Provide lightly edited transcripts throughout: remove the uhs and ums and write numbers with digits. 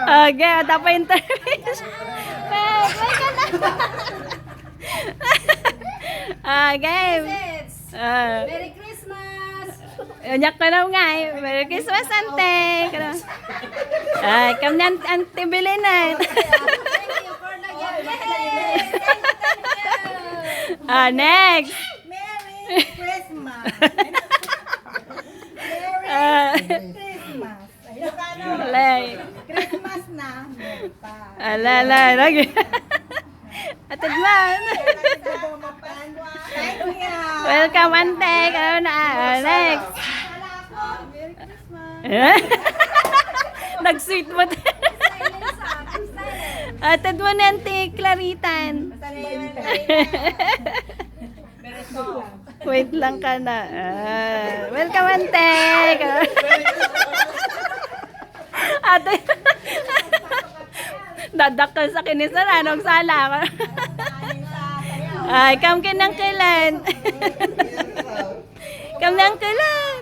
Okay, dapat interview. May ka na. Game. Merry Christmas! Nyak ka na nga eh. Merry Christmas, ante. Ay, kamyan, ante Bilinan. Thank you for the gift. Thank you. Next. Merry Christmas! Christmas! Ayun. Lay. Christmas na. Meron pa. Alala, lagi. Atid man. Welcome, ante. Kano na. Next. Merry Christmas! Nag-sweet mo. Atid mo na, ante Claritan. Wait lang ka na. Welcome, ante. Ate. Dadakal sa kinisan. Anong sala ka? Ay, kam kinang kilan. Kam nang kilan.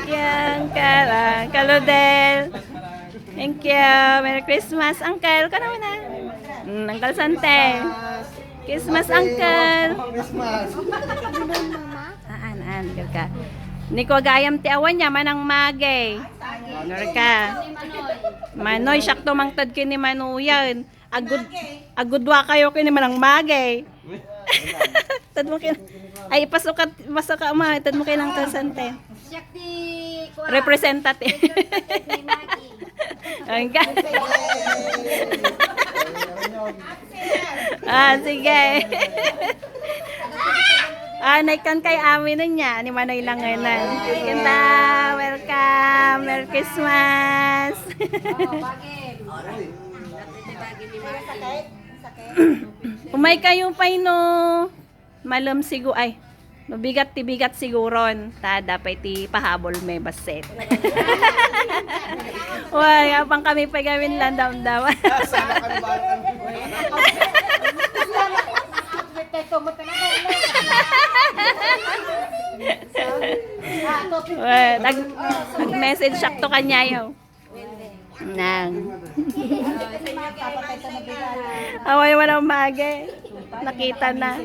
Yang kalang kalodel. Thank you. Merry Christmas, Uncle. Ka naman na. Uncle Sante. Christmas, Uncle. Aan, ka. Ni ko gayam ti awan niya manang magay. Honor ka. Manoy, sakto mangtad kini manuyan. Agudwa kayo kini manang magay. Tad mo kin. Ay pasukat masaka ma, tad mo kinang Sante. Siyak di Representative. ni Maggie. Hanggang. Sige. Naikan kay amin na niya. Ni Manoy lang ngayon. Kanta, welcome. Merry Christmas. Umay kayo pa no. Malam siguro. Ay, mabigat ti bigat siguron. Ta, dapat ti pahabol may baset. Uy, abang kami pa gawin lang daw. Nag-message siya to kanya yo. Nang. Away walang mage. Nakita na.